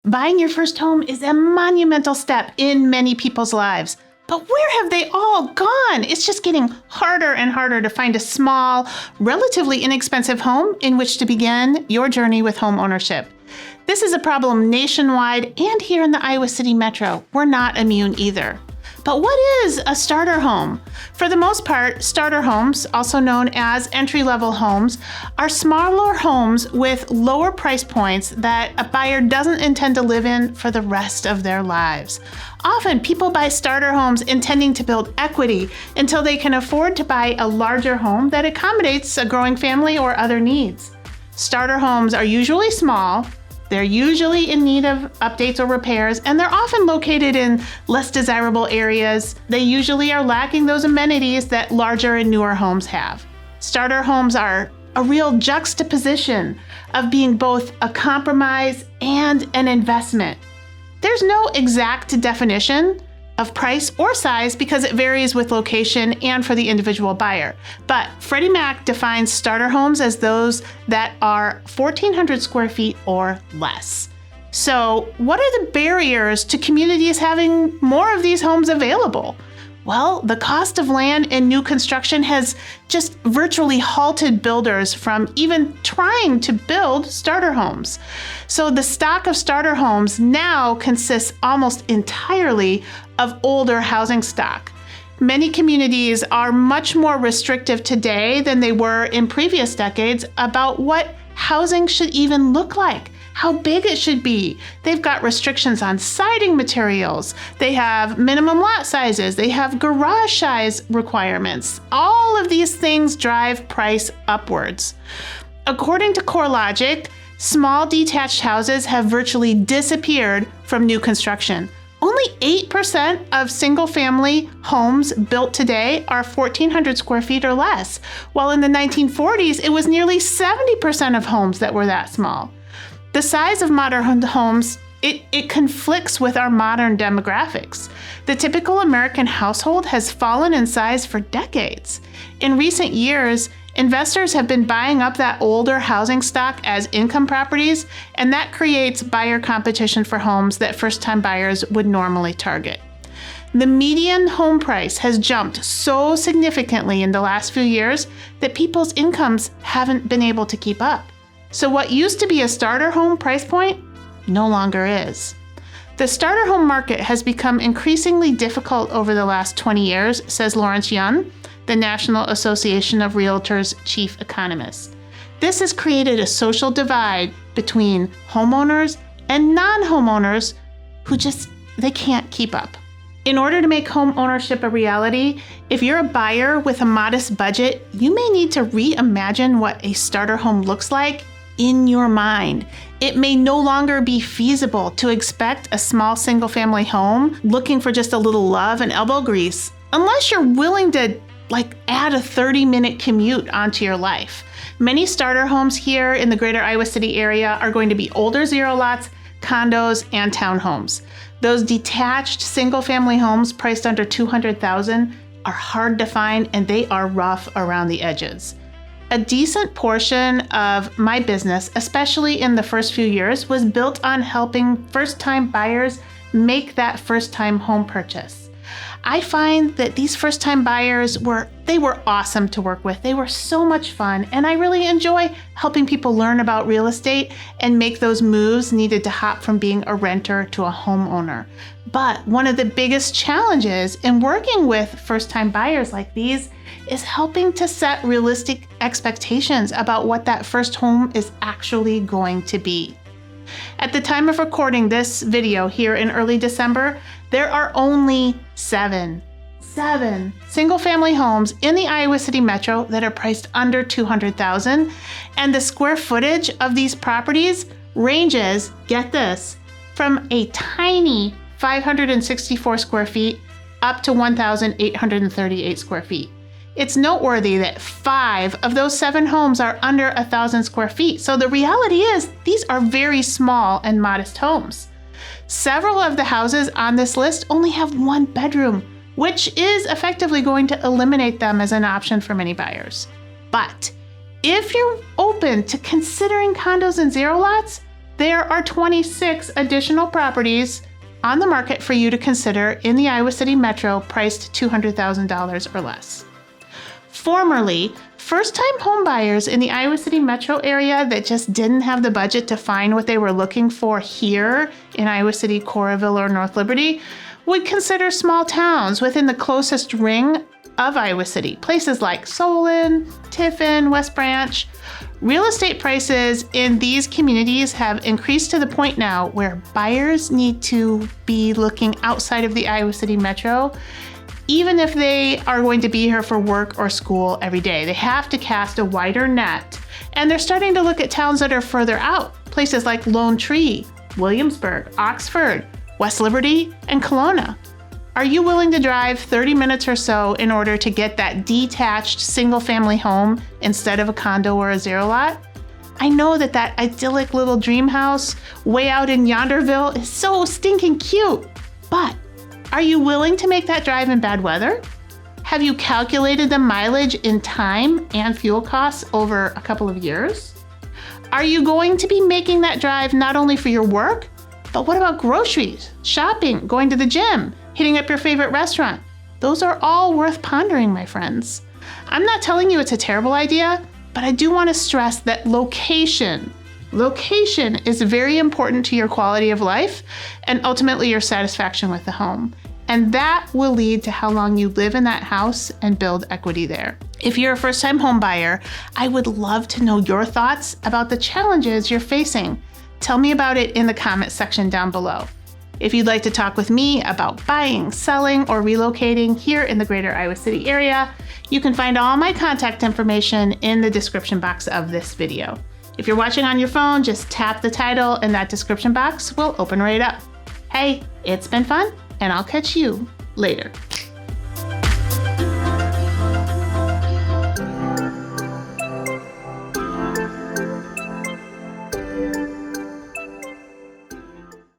Buying your first home is a monumental step in many people's lives. But where have they all gone? It's just getting harder and harder to find a small, relatively inexpensive home in which to begin your journey with home ownership. This is a problem nationwide and here in the Iowa City metro. We're not immune either. But what is a starter home? For the most part, starter homes, also known as entry-level homes, are smaller homes with lower price points that a buyer doesn't intend to live in for the rest of their lives. Often, people buy starter homes intending to build equity until they can afford to buy a larger home that accommodates a growing family or other needs. Starter homes are usually small. They're usually in need of updates or repairs, and they're often located in less desirable areas. They usually are lacking those amenities that larger and newer homes have. Starter homes are a real juxtaposition of being both a compromise and an investment. There's no exact definition of price or size because it varies with location and for the individual buyer. But Freddie Mac defines starter homes as those that are 1,400 square feet or less. So what are the barriers to communities having more of these homes available? Well, the cost of land and new construction has just virtually halted builders from even trying to build starter homes. So the stock of starter homes now consists almost entirely of older housing stock. Many communities are much more restrictive today than they were in previous decades about what housing should even look like, how big it should be. They've got restrictions on siding materials. They have minimum lot sizes. They have garage size requirements. All of these things drive price upwards. According to CoreLogic, small detached houses have virtually disappeared from new construction. Only 8% of single-family homes built today are 1,400 square feet or less, while in the 1940s, it was nearly 70% of homes that were that small. The size of modern homes, it conflicts with our modern demographics. The typical American household has fallen in size for decades. In recent years, investors have been buying up that older housing stock as income properties, and that creates buyer competition for homes that first-time buyers would normally target. The median home price has jumped so significantly in the last few years that people's incomes haven't been able to keep up. So what used to be a starter home price point no longer is. The starter home market has become increasingly difficult over the last 20 years, says Lawrence Yun, the National Association of Realtors chief economist. This has created a social divide between homeowners and non-homeowners who they can't keep up. In order to make home ownership a reality, if you're a buyer with a modest budget, you may need to reimagine what a starter home looks like in your mind. It may no longer be feasible to expect a small single-family home looking for just a little love and elbow grease, unless you're willing to add a 30-minute commute onto your life. Many starter homes here in the greater Iowa City area are going to be older zero lots, condos, and townhomes. Those detached single-family homes priced under $200,000 are hard to find, and they are rough around the edges. A decent portion of my business, especially in the first few years, was built on helping first-time buyers make that first-time home purchase. I find that these first-time buyers were awesome to work with. They were so much fun, and I really enjoy helping people learn about real estate and make those moves needed to hop from being a renter to a homeowner. But one of the biggest challenges in working with first-time buyers like these is helping to set realistic expectations about what that first home is actually going to be. At the time of recording this video here in early December, there are only seven single-family homes in the Iowa City metro that are priced under $200,000, and the square footage of these properties ranges, get this, from a tiny 564 square feet up to 1,838 square feet. It's noteworthy that 5 of those 7 homes are under 1,000 square feet. So the reality is these are very small and modest homes. Several of the houses on this list only have 1 bedroom, which is effectively going to eliminate them as an option for many buyers. But if you're open to considering condos and zero lots, There are 26 additional properties on the market for you to consider in the Iowa City Metro priced $200,000 or less. Formerly, first-time home buyers in the Iowa City Metro area that just didn't have the budget to find what they were looking for here in Iowa City, Coralville, or North Liberty would consider small towns within the closest ring of Iowa City, places like Solon, Tiffin, West Branch. Real estate prices in these communities have increased to the point now where buyers need to be looking outside of the Iowa City Metro, even if they are going to be here for work or school every day. They have to cast a wider net, and they're starting to look at towns that are further out, places like Lone Tree, Williamsburg, Oxford, West Liberty, and Kelowna. Are you willing to drive 30 minutes or so in order to get that detached single-family home instead of a condo or a zero lot? I know that idyllic little dream house way out in Yonderville is so stinking cute, but are you willing to make that drive in bad weather? Have you calculated the mileage in time and fuel costs over a couple of years? Are you going to be making that drive not only for your work, but what about groceries, shopping, going to the gym, hitting up your favorite restaurant? Those are all worth pondering, my friends. I'm not telling you it's a terrible idea, but I do want to stress that location is very important to your quality of life and ultimately your satisfaction with the home. And that will lead to how long you live in that house and build equity there. If you're a first-time home buyer, I would love to know your thoughts about the challenges you're facing. Tell me about it in the comment section down below. If you'd like to talk with me about buying, selling, or relocating here in the greater Iowa City area, you can find all my contact information in the description box of this video. If you're watching on your phone, just tap the title and that description box will open right up. Hey, it's been fun, and I'll catch you later.